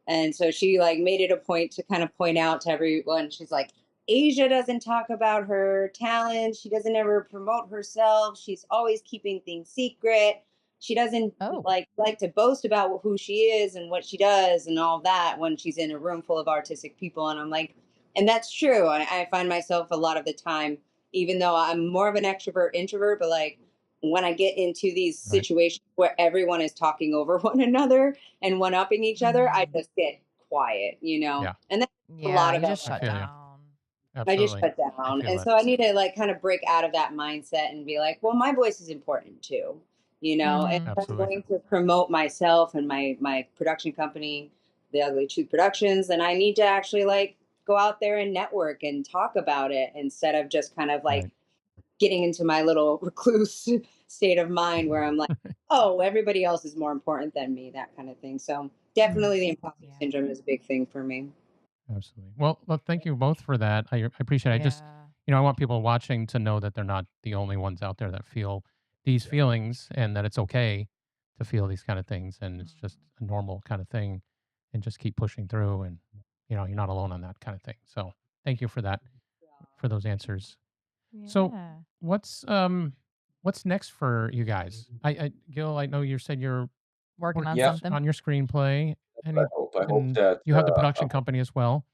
And so she like made it a point to kind of point out to everyone, she's like, Asia doesn't talk about her talent. She doesn't ever promote herself. She's always keeping things secret. She doesn't Oh. like to boast about who she is and what she does and all that when she's in a room full of artistic people. And I'm like, and that's true. I find myself a lot of the time, even though I'm more of an extrovert introvert, but like when I get into these Right. situations where everyone is talking over one another and one upping each other, I Mhm. just get quiet, Yeah. and that's a Yeah, lot you of just I shut feel LA. you. down. I just Absolutely. shut I down. feel And that. so I need to like kind of break out of that mindset and be like, well, my voice is important too, and Mhm. if I'm Absolutely. going to promote myself and my production company, the Ugly Truth Productions, then I need to actually like go out there and network and talk about it instead of just kind of like Right. getting into my little recluse state of mind where I'm like, oh, everybody else is more important than me, that kind of thing. So definitely the imposter Yeah. syndrome is a big thing for me. Absolutely. Well, thank you both for that. I appreciate it. I just, Yeah. I want people watching to know that they're not the only ones out there that feel these feelings and that it's okay to feel these kind of things and it's just Mhm. a normal kind of thing and just keep pushing through and, you're not alone on that kind of thing. So thank you for that, for those answers. So Yeah. what's, what's next for you guys? Gil, I know you said you're Working on working Yeah, something. on your screenplay I any, hope. I hope and that you have the production company as well.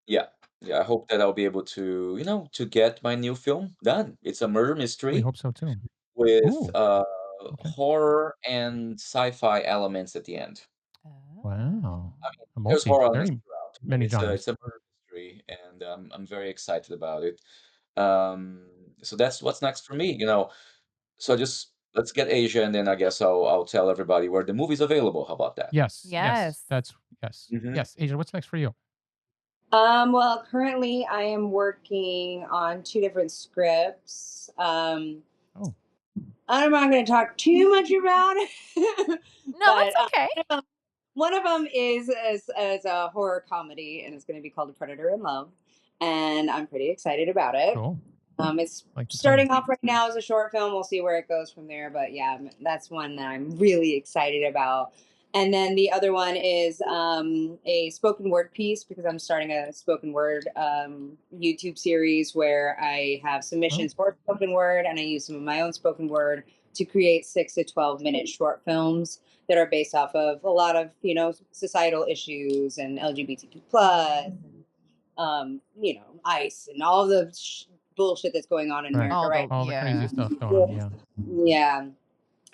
yeah, yeah. I hope that I'll be able to, to get my new film done. It's a murder We mystery hope so too. with Ooh, okay. horror and sci-fi elements at the end. Wow. Oh. A There's horror elements very throughout, but many it's genres. a murder mystery, and I'm very excited about it. Um, so that's what's next for me. So just let's get Asia, and then I guess I'll tell everybody where the movie's available. How about that? Yes, yes, Yes. yes. Hmm. Yes, Asia, what's next for you? Well, currently I am working on two different scripts. Oh, I'm not going to talk too much about it, No, but it's okay. one of them is as a horror comedy, and it's going to be called A Predator in Love, and I'm pretty excited about it. cool. It's Like the title. starting off right now as a short film. We'll see where it goes from there. But yeah, that's one that I'm really excited about. And then the other one is a spoken word piece because I'm starting a spoken word YouTube series where I have Oh, submissions for spoken word and I use some of my own spoken word to create 6 to 12 minute short films that are based off of a lot of societal issues and LGBTQ plus Mhm. ICE and all the bullshit that's going on in right. America All right the All the crazy yeah. stuff going on, now. yeah.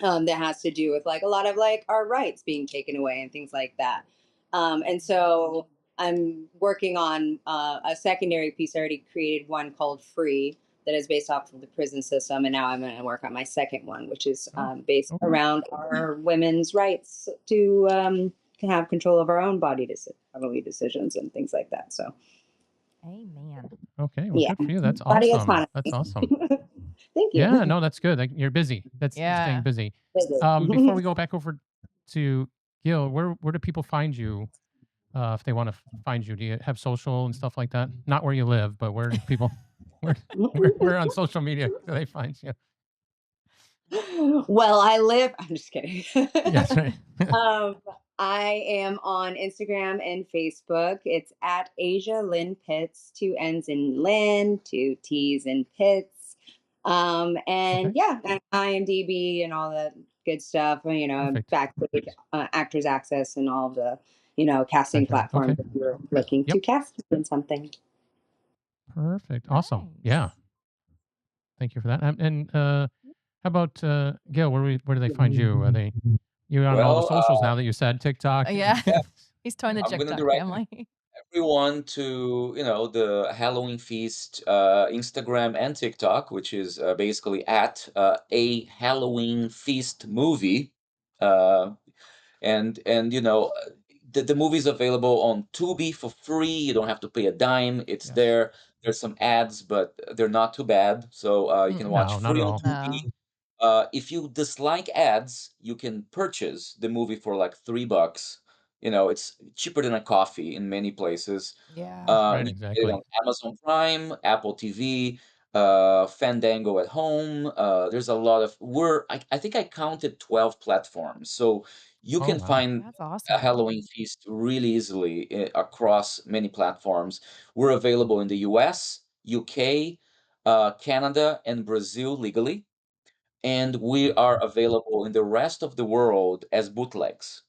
Yeah, that has to do with like a lot of like our rights being taken away and things like that. And so I'm working on a secondary piece. I already created one called Free that is based off of the prison system, and now I'm going to work on my second one, which is Oh, based okay. around our women's rights to have control of our own bodily decisions and things like that. So Amen. Okay, well, yeah, good for you. That's body awesome. autonomy. That's awesome. Thank Yeah, you. no, that's good. Like, you're busy. You're staying Yeah. busy. Before Visit. we go back over to Gil, where do people find you, if they wanna find you? Do you have social and stuff like that? Not where you live, but where do people where where on social media do they find you? Well, I live. I'm just kidding. Yes, right. um, I am on Instagram and Facebook. It's at Asia Lynn Pitts, two N's in Lynn, two T's in Pitts. And Okay, yeah, and IMDb and all that good stuff. perfect. Backstage, Actors Access, and all of the casting Gotcha. platforms Okay. if you're looking to Yep. cast in something. Perfect. Awesome. Yeah. Nice. Thank you for that. How about, Gail, where do they find you? Are they you're on all the Well, socials now that you said TikTok and Yeah. yeah, He's joined the I'm gonna TikTok direct family. everyone to the Halloween Feast Instagram and TikTok, which is basically at a Halloween Feast movie, uh, and the movie's available on Tubi for free. You don't have to pay a dime. It's yes. there. There's some ads, but they're not too bad. So you can watch No, not free at on all. No. Tubi. If you dislike ads, you can purchase the movie for like $3. It's cheaper than a coffee in many places. Yeah. Right, You can get it exactly. on Amazon Prime, Apple TV, Fandango at home. There's a lot of I think I counted 12 platforms, so you Oh, can wow. find That's a awesome. Halloween Feast really easily across many platforms. We're available in the US, UK, Canada, and Brazil legally, and we are available in the rest of the world as bootlegs.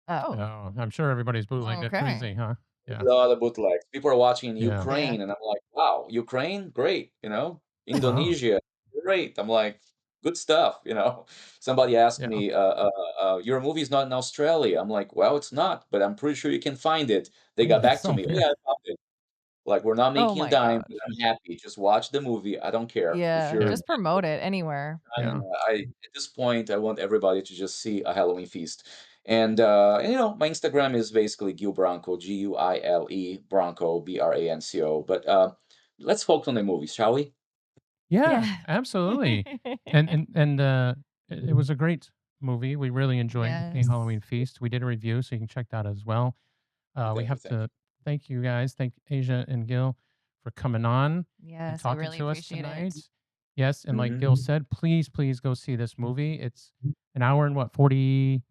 Oh, Oh, I'm sure everybody's bootlegged it okay. crazy, huh? A Yeah. lot of bootlegs. People are watching in Yeah. Yeah. Ukraine, and I'm like, wow, Ukraine, great. Wow. Indonesia, great. I'm like, good stuff, you know. Somebody asked Yeah. me, "Your movie is not in Australia." I'm like, "Well, it's not, but I'm pretty sure you can find it." They got back to So me, "Oh, yeah. yeah, I found it." Like, "We're not Oh making a my dime, but gosh. I'm happy. Just watch the movie. I don't care if Yeah, you're in Yeah. just promote it anywhere. Yeah. China." At this point, I want everybody to just see a Halloween feast. And, you know, my Instagram is basically Guile Branco, Guile Branco, Branco. But let's focus on the movies, shall we? Yeah, Yeah. absolutely. And it was a great movie. We really enjoyed A Yes. Halloween Feast. We did a review, so you can check that as well. We Thank you, have thank you. to thank you guys, thank Asia and Gil for coming on and Yes, we talking really to us appreciate it. tonight. Yes, and like Gil Mhm. said, please, please go see this movie. It's an hour and what, 40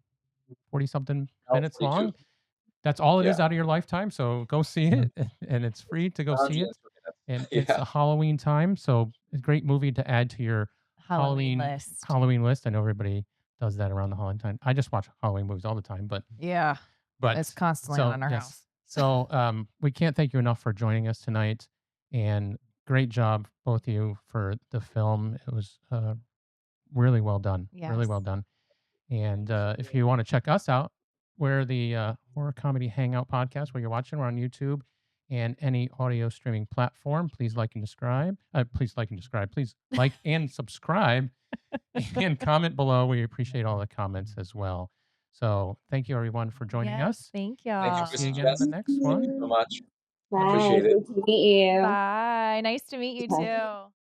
something Now minutes 42. long. That's all it is Yeah. out of your lifetime. So go see it, and it's free to go see it. 102 And minutes. it's Yeah. a Halloween time, so a great movie to add to your Halloween Halloween list. Halloween list. I know everybody does that around the Halloween time. I just watch Halloween movies all the time, Yeah, it's but constantly on so in our yes. house. So we can't thank you enough for joining us tonight, and great job both of you for the film. It was really well done, really Yes. well done. And Thank you so if much. you want to check us out, we're the Horror Comedy Hangout podcast where you're watching. We're on YouTube and any audio streaming platform. Please like and subscribe. Please like and subscribe. Please like and subscribe and comment below. We appreciate all the comments as well. So thank you everyone for joining Yes, us. thank Thank We'll you, see Chris you and y'all. again in the Jess. next Thank one. you so much. I Bye bye. Bye. appreciate it. Good to meet you. Bye. Nice to meet you Mhm. too.